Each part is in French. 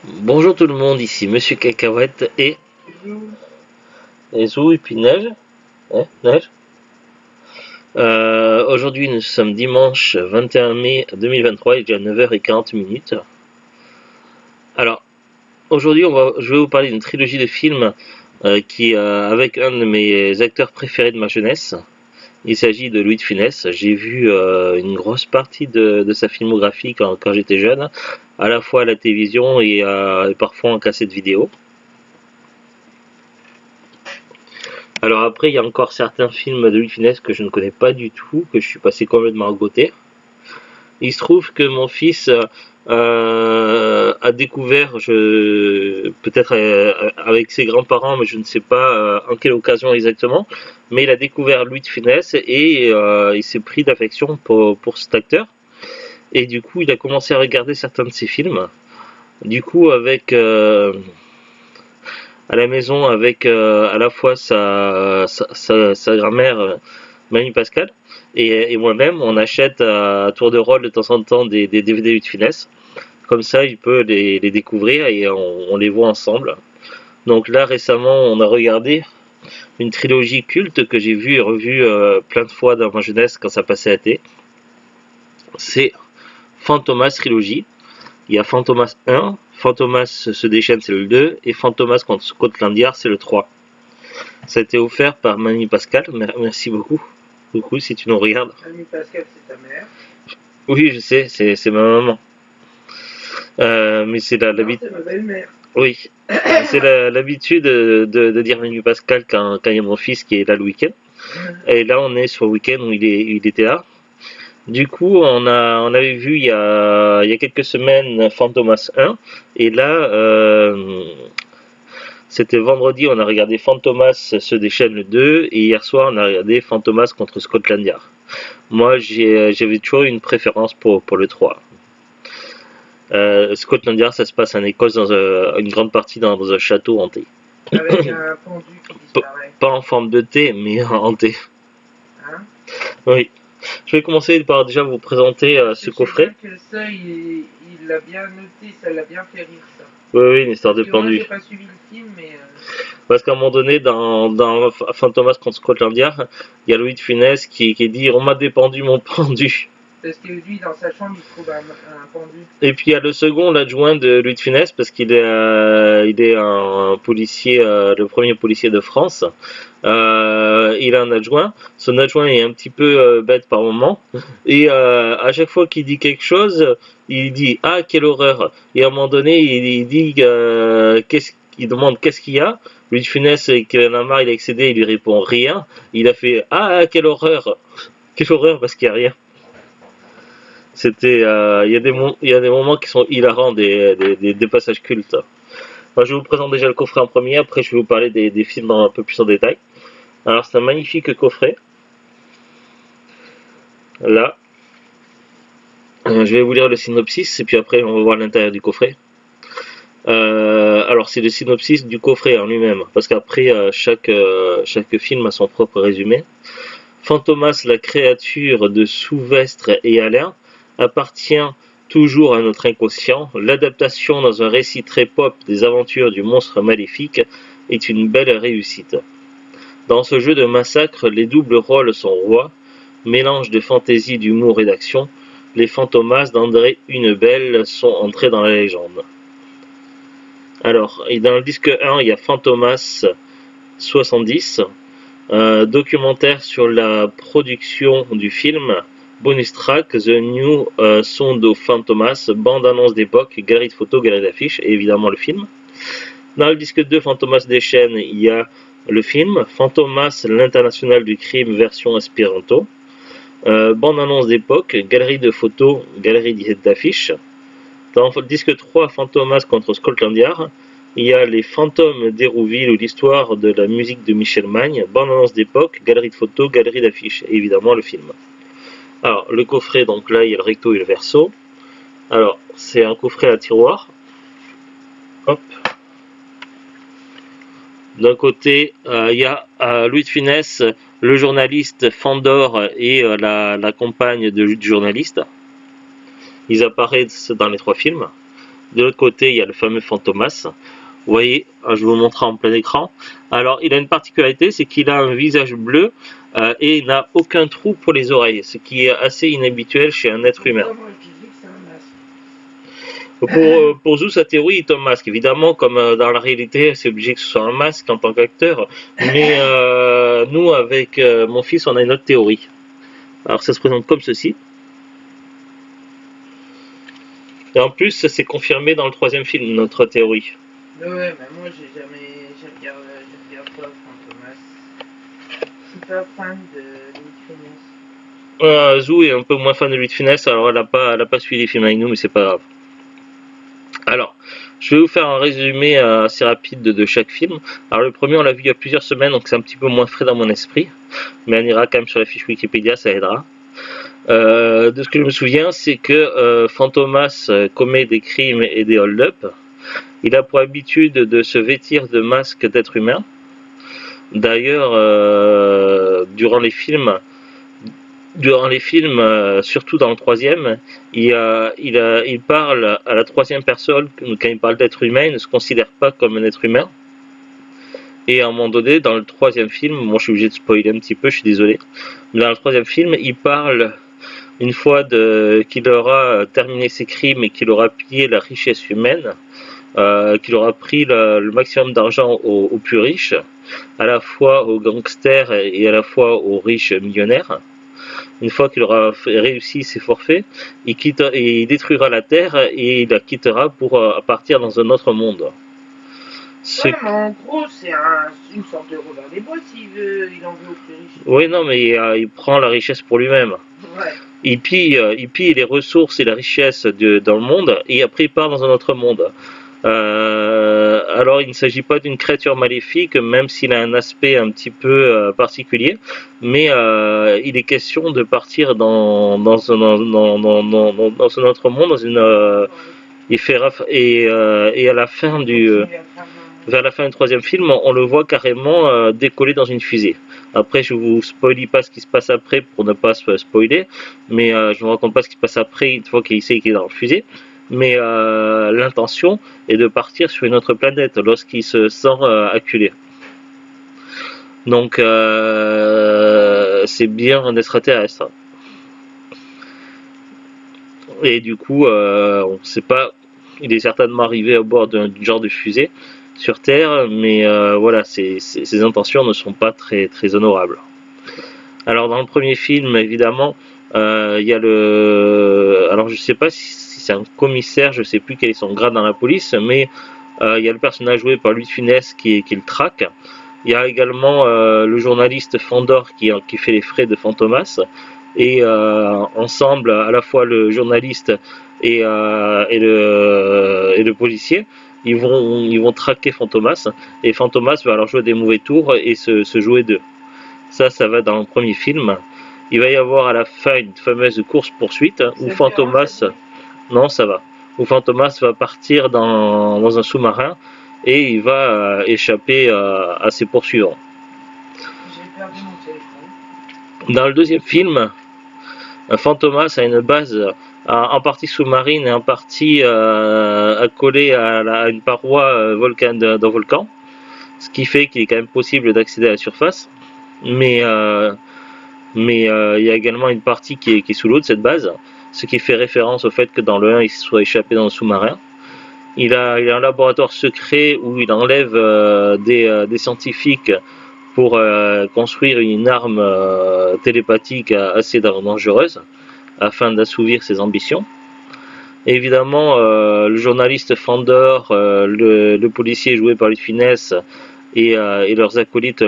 Bonjour tout le monde, ici Monsieur Cacahuète et Zou et puis Neige. Neige. Aujourd'hui nous sommes dimanche 21 mai 2023, il est déjà 9h40. Alors, aujourd'hui je vais vous parler d'une trilogie de films qui avec un de mes acteurs préférés de ma jeunesse. Il s'agit de Louis de Funès. J'ai vu une grosse partie de sa filmographie quand j'étais jeune, à la fois à la télévision et parfois en cassette vidéo. Alors après, il y a encore certains films de Louis de Funès que je ne connais pas du tout, que je suis passé complètement à côté. Il se trouve que mon fils a découvert, peut-être avec ses grands-parents, mais je ne sais pas en quelle occasion exactement, mais il a découvert Louis de Funès et il s'est pris d'affection pour cet acteur. Et du coup, il a commencé à regarder certains de ses films. Du coup, avec à la maison, avec à la fois sa grand-mère, Mamie Pascal, et moi-même, on achète à tour de rôle de temps en temps des DVD de Funès. Comme ça, il peut les découvrir et on les voit ensemble. Donc là, récemment, on a regardé une trilogie culte que j'ai vue et revue plein de fois dans ma jeunesse quand ça passait à la télé. C'est Fantomas Trilogie. Il y a Fantomas 1, Fantomas se déchaîne, c'est le 2, et Fantomas contre Scotland Yard, c'est le 3. Ça a été offert par Mamie Pascal, merci beaucoup. Beaucoup si tu nous regardes. Mamie Pascal, c'est ta mère. Oui, je sais, c'est ma maman. Mais c'est l'habitude. C'est ma belle-mère. Oui, c'est l'habitude de dire Mamie Pascal quand il y a mon fils qui est là le week-end. Et là, on est sur le week-end où il était là. Du coup, on avait vu il y a quelques semaines Fantomas 1, et là, c'était vendredi, on a regardé Fantomas se déchaîne le 2, et hier soir, on a regardé Fantomas contre Scotland Yard. Moi, j'avais toujours une préférence pour le 3. Scotland Yard, ça se passe en Écosse, dans une grande partie dans un château hanté. Avec un pendu qui disparaît. Pas en forme de thé, mais hanté. Hein? Oui. Je vais commencer par déjà vous présenter ce coffret. Je sais que ça, il l'a bien noté, ça l'a bien fait rire, ça. Oui, une histoire de pendu. Moi, j'ai pas suivi le film, mais... Parce qu'à un moment donné, dans Fantomas contre Scotland Yard, il y a Louis de Funès qui dit « On m'a dépendu mon pendu ». Parce que lui, dans sa chambre, il trouve un pendu. Et puis il y a le second, l'adjoint de Louis de Funès, parce qu'il est un policier, le premier policier de France. Il a un adjoint. Son adjoint est un petit peu bête par moment. Et à chaque fois qu'il dit quelque chose, il dit « Ah, quelle horreur !» Et à un moment donné, il dit il demande qu'est-ce qu'il y a. Louis de Funès, qui en a marre, il a excédé, il lui répond rien. Il a fait « Ah, quelle horreur !» Quelle horreur, parce qu'il n'y a rien. C'était, il y a des moments qui sont hilarants, des passages cultes. Moi, je vous présente déjà le coffret en premier, après je vais vous parler des films un peu plus en détail. Alors c'est un magnifique coffret. Là, je vais vous lire le synopsis et puis après on va voir l'intérieur du coffret. Alors c'est le synopsis du coffret en lui-même, parce qu'après chaque film a son propre résumé. Fantomas, la créature de Souvestre et Alain, appartient toujours à notre inconscient. L'adaptation dans un récit très pop des aventures du monstre maléfique est une belle réussite. Dans ce jeu de massacre, les doubles rôles sont rois, mélange de fantaisie, d'humour et d'action. Les Fantomas d'André Hunebelle sont entrés dans la légende. Alors, dans le disque 1, il y a Fantomas 70, documentaire sur la production du film. Bonus track, The New Sound of Fantomas, bande-annonce d'époque, galerie de photos, galerie d'affiches, et évidemment le film. Dans le disque 2, Fantomas Déchaîne, il y a le film, Fantomas, l'international du crime, version espéranto. Bande-annonce d'époque, galerie de photos, galerie d'affiches. Dans le disque 3, Fantomas contre Scotland Yard, il y a les fantômes d'Hérouville ou l'histoire de la musique de Michel Magne, bande-annonce d'époque, galerie de photos, galerie d'affiches, et évidemment le film. Alors, le coffret, donc là, il y a le recto et le verso. Alors, c'est un coffret à tiroir. Hop. D'un côté, il y a Louis de Funès, le journaliste Fandor et la compagne du journaliste. Ils apparaissent dans les trois films. De l'autre côté, il y a le fameux Fantomas. Vous voyez, je vous le montre en plein écran. Alors, il a une particularité, c'est qu'il a un visage bleu et il n'a aucun trou pour les oreilles, ce qui est assez inhabituel chez un être humain. Moi, je dis que c'est un masque. Pour Zou, sa théorie est un masque. Évidemment, comme dans la réalité, c'est obligé que ce soit un masque en tant qu'acteur. Mais nous, avec mon fils, on a une autre théorie. Alors, ça se présente comme ceci. Et en plus, c'est confirmé dans le troisième film, notre théorie. Ouais, mais moi, je regarde pas Fantomas. Je suis pas fan de Louis de Funès. Zou est un peu moins fan de Louis de Funès, alors elle a pas suivi les films avec nous, mais c'est pas grave. Alors, je vais vous faire un résumé assez rapide de chaque film. Alors le premier, on l'a vu il y a plusieurs semaines, donc c'est un petit peu moins frais dans mon esprit, mais on ira quand même sur la fiche Wikipédia, ça aidera. De ce que je me souviens, c'est que Fantomas commet des crimes et des hold-up. Il a pour habitude de se vêtir de masques d'êtres humains. D'ailleurs, durant les films, surtout dans le troisième, il parle à la troisième personne. Quand il parle d'être humain, il ne se considère pas comme un être humain. Et à un moment donné, dans le troisième film, moi je suis obligé de spoiler un petit peu, je suis désolé. Mais dans le troisième film, il parle une fois qu'il aura terminé ses crimes et qu'il aura pillé la richesse humaine, qu'il aura pris le maximum d'argent aux plus riches, à la fois aux gangsters et à la fois aux riches millionnaires. Une fois qu'il aura réussi ses forfaits, il détruira la terre et il la quittera pour partir dans un autre monde. Ouais, mais en gros, c'est une sorte de Robin des Bois s'il il en veut aux plus riches. Oui, non, mais il prend la richesse pour lui-même. Ouais. Il pille les ressources et la richesse dans le monde et après il part dans un autre monde. Alors il ne s'agit pas d'une créature maléfique, même s'il a un aspect un petit peu particulier, mais il est question de partir dans un autre monde, et à la fin vers la fin du troisième film, on le voit carrément décoller dans une fusée. Après, je vous spoilie pas ce qui se passe après pour ne pas spoiler, mais je ne vous raconte pas ce qui se passe après une fois qu'il sait qu'il est dans la fusée. Mais l'intention est de partir sur une autre planète lorsqu'il se sent acculé. Donc c'est bien un extraterrestre. Et du coup, on ne sait pas, il est certainement arrivé à bord d'un genre de fusée sur Terre, mais voilà, ses intentions ne sont pas très, très honorables. Alors dans le premier film, évidemment, il y a alors je sais pas si c'est un commissaire, je sais plus quel est son grade dans la police, mais il y a le personnage joué par Louis de Funès qui le traque. Il y a également le journaliste Fandor qui fait les frais de Fantomas. Et ensemble, à la fois le journaliste et le policier, ils vont traquer Fantomas. Et Fantomas va leur jouer des mauvais tours et se jouer d'eux. Ça va dans le premier film. Il va y avoir à la fin une fameuse course-poursuite où Fantomas... Non, ça va. Où Fantomas va partir dans un sous-marin et il va échapper à ses poursuivants. J'ai perdu mon téléphone. Dans le deuxième film, Fantomas a une base en partie sous-marine et en partie accolée à une paroi d'un volcan, ce qui fait qu'il est quand même possible d'accéder à la surface. Mais il y a également une partie qui est sous l'eau de cette base, ce qui fait référence au fait que dans le 1 il soit échappé dans le sous-marin. Il a un laboratoire secret où il enlève des scientifiques pour construire une arme télépathique assez dangereuse afin d'assouvir ses ambitions. Et évidemment, le journaliste Fandor, le policier joué par Louis de Funès et leurs acolytes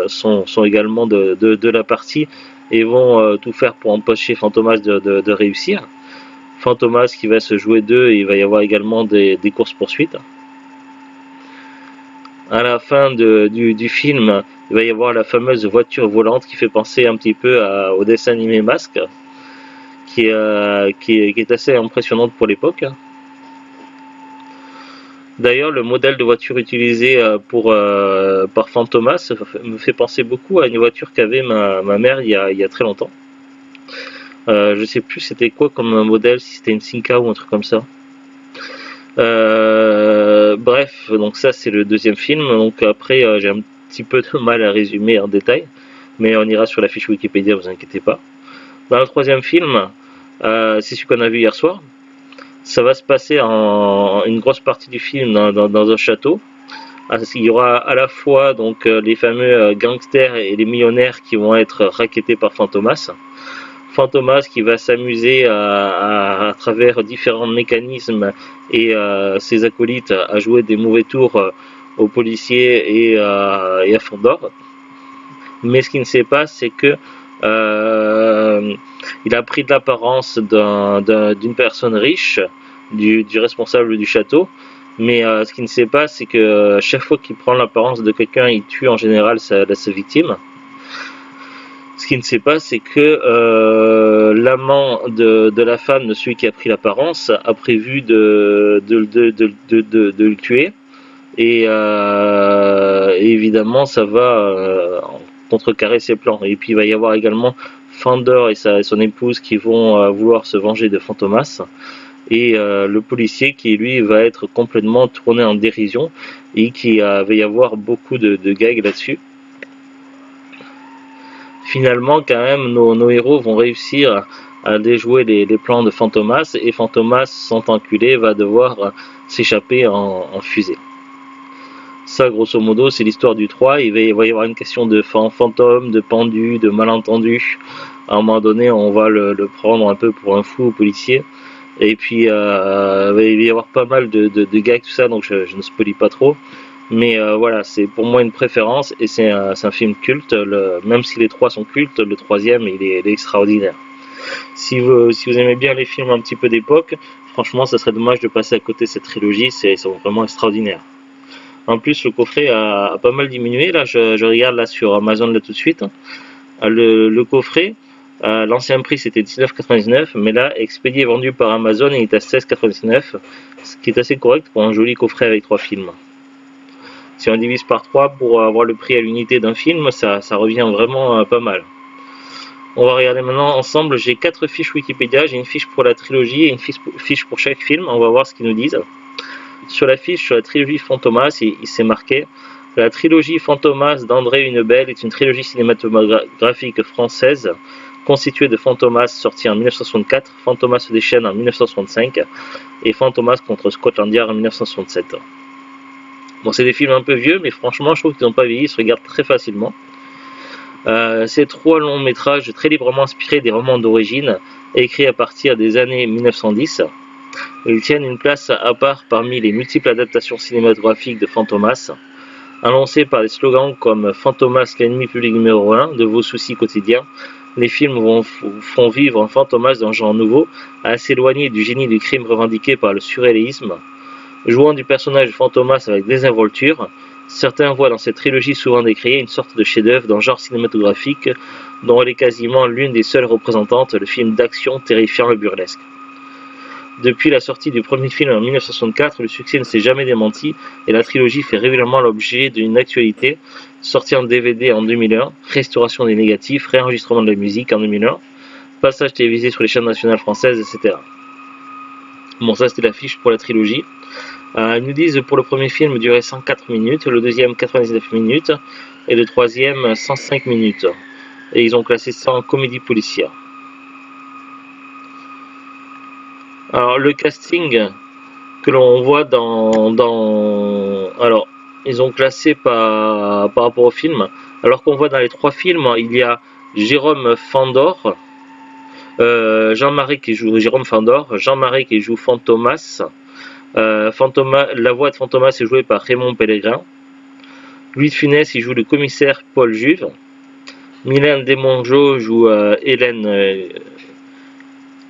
sont également de la partie et vont tout faire pour empêcher Fantomas de réussir. Fantomas qui va se jouer d'eux et il va y avoir également des courses-poursuites. À la fin du film, il va y avoir la fameuse voiture volante qui fait penser un petit peu au dessin animé Masque, qui est assez impressionnante pour l'époque. D'ailleurs, le modèle de voiture utilisé par Fantomas me fait penser beaucoup à une voiture qu'avait ma mère il y a très longtemps. Je sais plus c'était quoi comme modèle, si c'était une Simca ou un truc comme ça. Bref, donc ça c'est le deuxième film. Donc après, j'ai un petit peu de mal à résumer en détail, mais on ira sur la fiche Wikipédia, vous inquiétez pas. Dans le troisième film, c'est celui qu'on a vu hier soir. Ça va se passer en une grosse partie du film dans un château. Il y aura à la fois donc les fameux gangsters et les millionnaires qui vont être rackettés par Fantomas. Fantomas qui va s'amuser à travers différents mécanismes et ses acolytes à jouer des mauvais tours aux policiers et à Fandor. Mais ce qu'il ne sait pas, c'est que il a pris de l'apparence d'une personne riche, du responsable du château. Mais ce qu'il ne sait pas, c'est que chaque fois qu'il prend l'apparence de quelqu'un, il tue en général sa victime. Ce qu'il ne sait pas, c'est que l'amant de la femme de celui qui a pris l'apparence a prévu de le tuer. Et évidemment, ça va contrecarrer ses plans. Et puis il va y avoir également Fandor et son épouse qui vont vouloir se venger de Fantomas. Et le policier qui lui va être complètement tourné en dérision et qui va y avoir beaucoup de gags là-dessus. Finalement, quand même, nos héros vont réussir à déjouer les plans de Fantomas et Fantomas, sans enculé, va devoir s'échapper en fusée. Ça, grosso modo, c'est l'histoire du 3. Il va y avoir une question de fantôme, de pendu, de malentendu. À un moment donné, on va le prendre un peu pour un fou policier. Et puis, il va y avoir pas mal de gags, tout ça, donc je ne spoilie pas trop. Mais voilà, c'est pour moi une préférence et c'est un film culte. Même si les trois sont cultes, le troisième, il est extraordinaire. Si vous aimez bien les films un petit peu d'époque, franchement, ça serait dommage de passer à côté de cette trilogie. C'est vraiment extraordinaire. En plus, le coffret a pas mal diminué. Là, je regarde là sur Amazon là tout de suite. Le coffret, l'ancien prix c'était 19,99, mais là, expédié et vendu par Amazon, il est à 16,99, ce qui est assez correct pour un joli coffret avec 3 films. Si on divise par 3 pour avoir le prix à l'unité d'un film, ça revient vraiment pas mal. On va regarder maintenant ensemble. J'ai 4 fiches Wikipédia. J'ai une fiche pour la trilogie et une fiche pour chaque film. On va voir ce qu'ils nous disent. Sur la fiche, sur la trilogie Fantomas, il s'est marqué: la trilogie Fantomas d'André Hunebelle est une trilogie cinématographique française constituée de Fantomas sorti en 1964, Fantomas se déchaîne en 1965 et Fantomas contre Scotland Yard en 1967. Bon, c'est des films un peu vieux, mais franchement, je trouve qu'ils n'ont pas vieilli, ils se regardent très facilement. Ces 3 longs métrages très librement inspirés des romans d'origine, écrits à partir des années 1910. Ils tiennent une place à part parmi les multiples adaptations cinématographiques de Fantomas, annoncées par des slogans comme Fantomas, l'ennemi public numéro 1 de vos soucis quotidiens. Les films font vivre un Fantomas d'un genre nouveau, assez éloigné du génie du crime revendiqué par le surréalisme. Jouant du personnage de Fantomas avec désinvolture, certains voient dans cette trilogie souvent décriée une sorte de chef-d'œuvre d'un genre cinématographique dont elle est quasiment l'une des seules représentantes, le film d'action terrifiant et burlesque. Depuis la sortie du premier film en 1964, le succès ne s'est jamais démenti et la trilogie fait régulièrement l'objet d'une actualité, sortie en DVD en 2001, restauration des négatifs, réenregistrement de la musique en 2001, passage télévisé sur les chaînes nationales françaises, etc. Bon, ça c'était l'affiche pour la trilogie. Ils nous disent pour le premier film durait 104 minutes, le deuxième 99 minutes et le troisième 105 minutes. Et ils ont classé ça en comédie policière. Alors le casting que l'on voit alors ils ont classé par rapport au film, alors qu'on voit dans les 3 films, il y a Jérôme Fandor, Jean-Marie qui joue Jérôme Fandor, Jean-Marie qui joue Fantomas, la voix de Fantomas est jouée par Raymond Pellegrin, Louis de Funès il joue le commissaire Paul Juve, Mylène Desmongeaux joue Hélène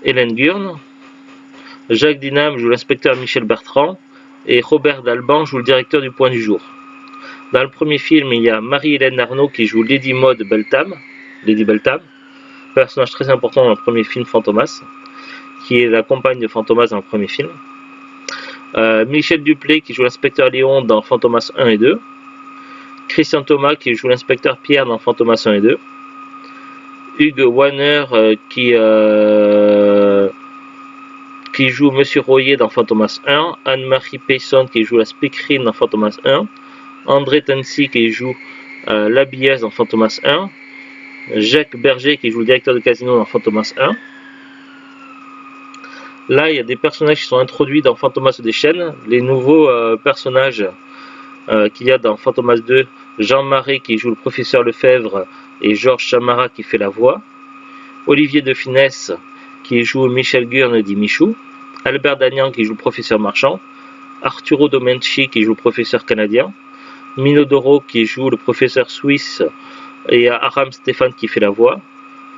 Gurn, Jacques Dinam joue l'inspecteur Michel Bertrand et Robert Dalban joue le directeur du Point du Jour. Dans le premier film, il y a Marie-Hélène Arnaud qui joue Lady Maud Beltham, personnage très important dans le premier film Fantomas, qui est la compagne de Fantomas dans le premier film. Michel Duplay qui joue l'inspecteur Léon dans Fantomas 1 et 2. Christian Thomas qui joue l'inspecteur Pierre dans Fantomas 1 et 2. Hugues Warner qui qui joue Monsieur Royer dans Fantomas 1, Anne-Marie Payson qui joue la Speakerine dans Fantomas 1, André Tensi qui joue l'habilleuse dans Fantomas 1, Jacques Berger qui joue le directeur de casino dans Fantomas 1. Là, il y a des personnages qui sont introduits dans Fantomas des chaînes, les nouveaux personnages qu'il y a dans Fantomas 2, Jean Marais qui joue le professeur Lefebvre et Georges Chamara qui fait la voix, Olivier de Finesse qui joue Michel Gurne dit Michou, Albert Dagnan qui joue le professeur Marchand, Arturo Domenici qui joue le professeur canadien, Minodoro qui joue le professeur suisse et Aram Stéphane qui fait la voix,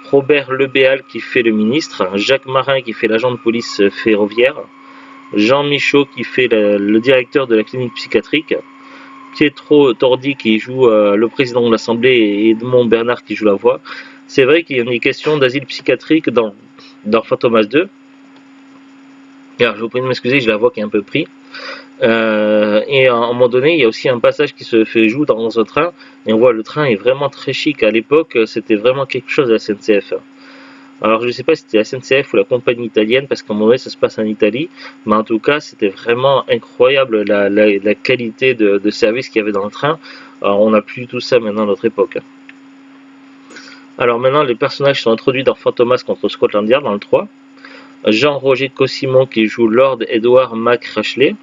Robert Lebéal qui fait le ministre, Jacques Marin qui fait l'agent de police ferroviaire, Jean Michaud qui fait le directeur de la clinique psychiatrique, Pietro Tordi qui joue le président de l'Assemblée et Edmond Bernard qui joue la voix. C'est vrai qu'il y a une question d'asile psychiatrique dans Fantomas 2. Alors je vous prie de m'excuser, j'ai la voix qui est un peu prise. Et à un moment donné, il y a aussi un passage qui se fait jouer dans un train, et on voit le train est vraiment très chic. À l'époque, c'était vraiment quelque chose de la SNCF. Alors je ne sais pas si c'était la SNCF ou la compagnie italienne, parce qu'à un moment donné, ça se passe en Italie, mais en tout cas, c'était vraiment incroyable la qualité de service qu'il y avait dans le train. Alors, on n'a plus du tout ça maintenant à notre époque. Alors maintenant, les personnages sont introduits dans Fantomas contre Scotland Yard dans le 3. Jean-Roger Cossimon qui joue Lord Edward McRashley,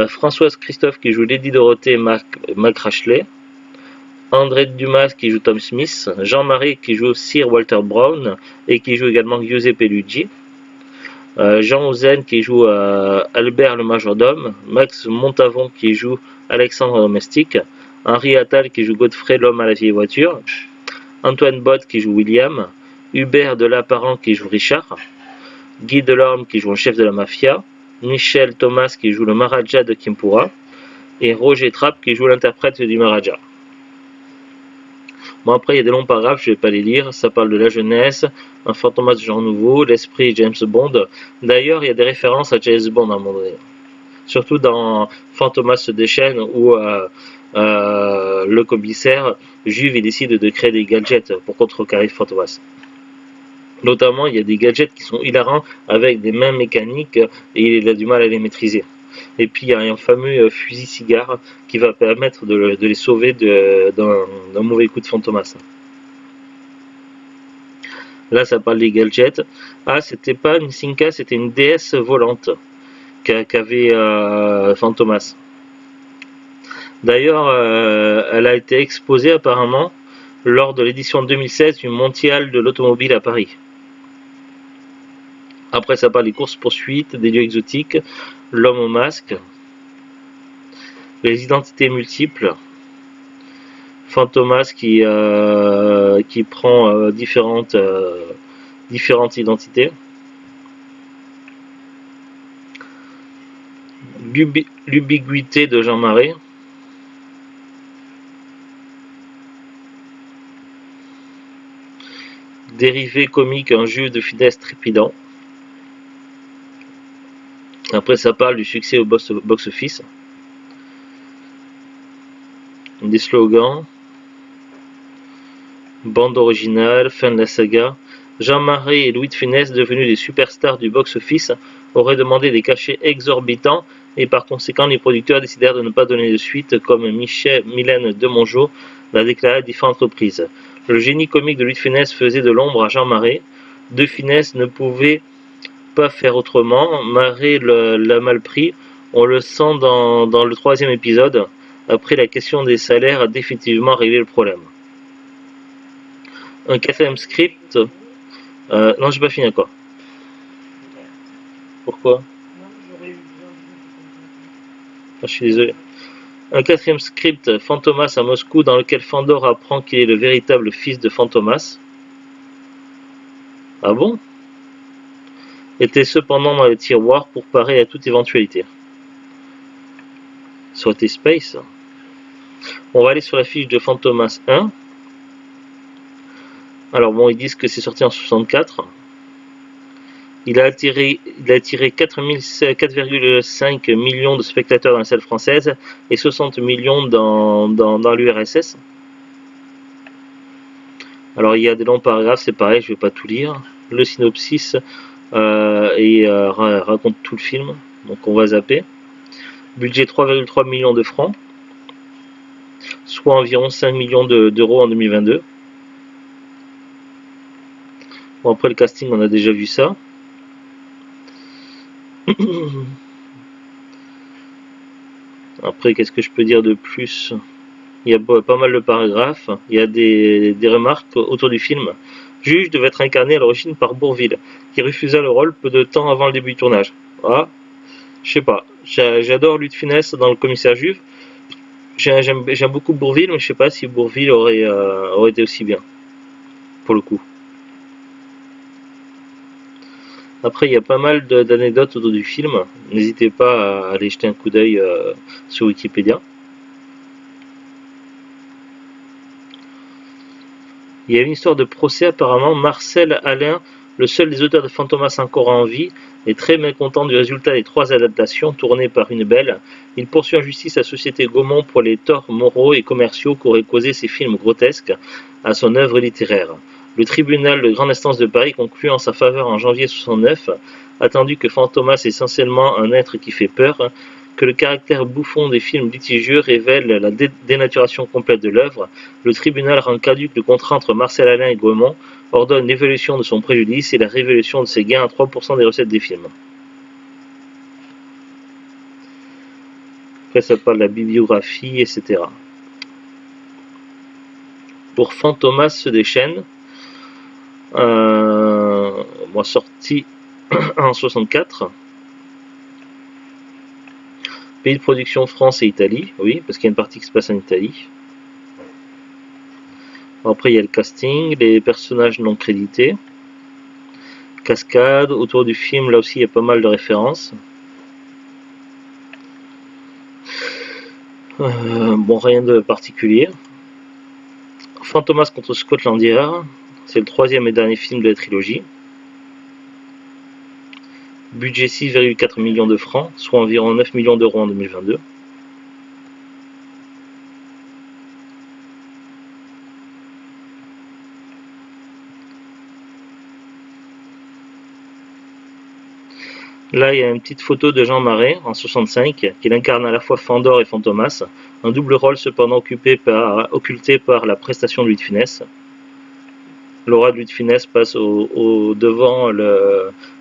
Françoise Christophe qui joue Lady Dorothée McRashley, André Dumas qui joue Tom Smith, Jean-Marie qui joue Sir Walter Brown et qui joue également Giuseppe Luigi, Jean Ozen qui joue Albert le majordome, Max Montavon qui joue Alexandre Domestique, Henri Attal qui joue Godfrey l'homme à la vieille voiture, Antoine Bott qui joue William, Hubert Delaparent qui joue Richard, Guy Delorme qui joue le chef de la mafia, Michel Thomas qui joue le Maharaja de Kimpura et Roger Trapp qui joue l'interprète du Maharaja. Bon, après il y a des longs paragraphes, je ne vais pas les lire, ça parle de la jeunesse, un Fantomas de genre nouveau, l'esprit James Bond. D'ailleurs il y a des références à James Bond à un moment donné, surtout dans Fantomas des chaînes où le commissaire Juve il décide de créer des gadgets pour contrecarrer Fantomas. Notamment, il y a des gadgets qui sont hilarants avec des mains mécaniques et il a du mal à les maîtriser. Et puis, il y a un fameux fusil-cigare qui va permettre de les sauver d'un mauvais coup de Fantomas. Là, ça parle des gadgets. Ah, c'était pas une Sinka, c'était une déesse volante qu'avait Fantomas. D'ailleurs, elle a été exposée apparemment lors de l'édition 2016 du Mondial de l'automobile à Paris. Après, ça parle des courses-poursuites, des lieux exotiques, l'homme au masque, les identités multiples, Fantomas qui prend différentes identités, l'ubiguïté de Jean Marais, dérivé comique, un jeu de finesse trépidant. Après, ça parle du succès au box-office, des slogans, bande originale, fin de la saga. Jean Marais et Louis de Funès, devenus des superstars du box-office, auraient demandé des cachets exorbitants et par conséquent les producteurs décidèrent de ne pas donner de suite, comme Mylène Demongeot l'a déclaré à différentes reprises. Le génie comique de Louis de Funès faisait de l'ombre à Jean Marais. De Funès ne pouvait pas faire autrement. Marais l'a mal pris. On le sent dans le 3e épisode. Après, la question des salaires a définitivement réglé le problème. Un 4e script. Non, j'ai pas fini encore. Pourquoi? Je suis désolé. Un 4e script, Fantomas à Moscou, dans lequel Fandor apprend qu'il est le véritable fils de Fantomas. Ah bon? Était cependant dans les tiroirs pour parer à toute éventualité. Soit Space. On va aller sur la fiche de Fantomas 1. Alors bon, ils disent que c'est sorti en 64. Il a attiré 4,5 millions de spectateurs dans la salle française et 60 millions dans l'URSS. Alors il y a des longs paragraphes, c'est pareil, je ne vais pas tout lire. Le synopsis, raconte tout le film, donc on va zapper. Budget 3,3 millions de francs, soit environ 5 millions d'euros en 2022. Bon, après le casting, on a déjà vu ça. Après, qu'est-ce que je peux dire de plus? Il y a pas mal de paragraphes, il y a des remarques autour du film. Juge devait être incarné à l'origine par Bourvil, qui refusa le rôle peu de temps avant le début du tournage. Ah, je sais pas, j'adore Louis de Funès dans le commissaire Juve. J'aime beaucoup Bourvil, mais je sais pas si Bourvil aurait été aussi bien, pour le coup. Après, il y a pas mal d'anecdotes autour du film. N'hésitez pas à aller jeter un coup d'œil sur Wikipédia. Il y a une histoire de procès apparemment. Marcel Alain, le seul des auteurs de Fantomas encore en vie, est très mécontent du résultat des 3 adaptations tournées par une belle. Il poursuit en justice la société Gaumont pour les torts moraux et commerciaux qu'auraient causé ces films grotesques à son œuvre littéraire. Le tribunal de grande instance de Paris conclut en sa faveur en janvier 69, attendu que Fantomas est essentiellement un être qui fait peur, que le caractère bouffon des films litigieux révèle la dénaturation complète de l'œuvre, le tribunal rend caduc le contrat entre Marcel Alain et Gaumont, ordonne l'évolution de son préjudice et la révolution de ses gains à 3% des recettes des films. Après ça parle de la bibliographie, etc. Pour Fantomas se déchaîne, sorti en 64. Pays de production France et Italie, oui, parce qu'il y a une partie qui se passe en Italie. Après, il y a le casting, les personnages non crédités. Cascade, autour du film, là aussi, il y a pas mal de références. Bon, rien de particulier. Fantomas contre Scotland Yard, c'est le 3e et dernier film de la trilogie. Budget 6,4 millions de francs, soit environ 9 millions d'euros en 2022. Là, il y a une petite photo de Jean Marais, en 65, qu'il incarne à la fois Fandor et Fantomas, un double rôle cependant occulté par la prestation de Louis de Funès. L'aura de Louis de Funès passe devant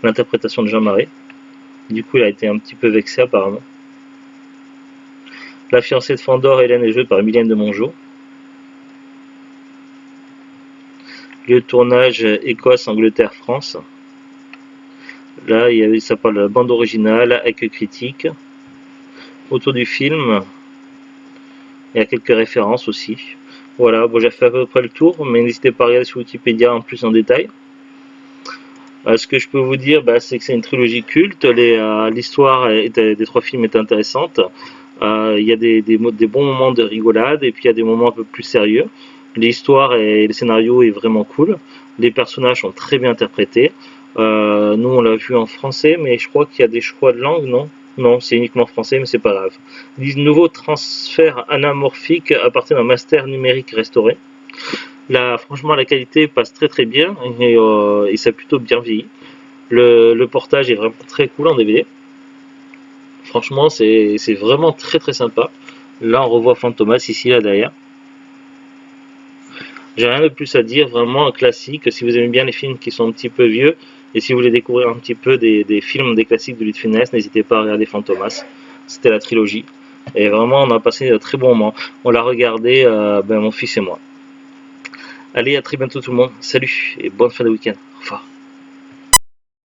l'interprétation de Jean Marais. Du coup, il a été un petit peu vexé apparemment. La fiancée de Fandor, Hélène, est jouée par Mylène de Mongeau. Lieu de tournage Écosse, Angleterre, France. Là, ça parle de la bande originale avec critique. Autour du film, il y a quelques références aussi. Voilà, bon, j'ai fait à peu près le tour, mais n'hésitez pas à regarder sur Wikipédia en plus en détail. Ce que je peux vous dire, c'est que c'est une trilogie culte. L'histoire des 3 films est intéressante. Il y a des bons moments de rigolade et puis il y a des moments un peu plus sérieux. L'histoire et le scénario est vraiment cool. Les personnages sont très bien interprétés. Nous, on l'a vu en français, mais je crois qu'il y a des choix de langue, non? Non, c'est uniquement français, mais c'est pas grave. Nouveau transfert anamorphique à partir d'un master numérique restauré. Là, franchement, la qualité passe très très bien et ça a plutôt bien vieilli. Le portage est vraiment très cool en DVD. Franchement, c'est vraiment très très sympa. Là, on revoit Fantomas ici, là derrière. J'ai rien de plus à dire, vraiment un classique. Si vous aimez bien les films qui sont un petit peu vieux, et si vous voulez découvrir un petit peu des films, des classiques de Louis de Funès, n'hésitez pas à regarder Fantomas. C'était la trilogie. Et vraiment, on a passé de très bons moments. On l'a regardé, mon fils et moi. Allez, à très bientôt tout le monde. Salut et bonne fin de week-end. Au revoir.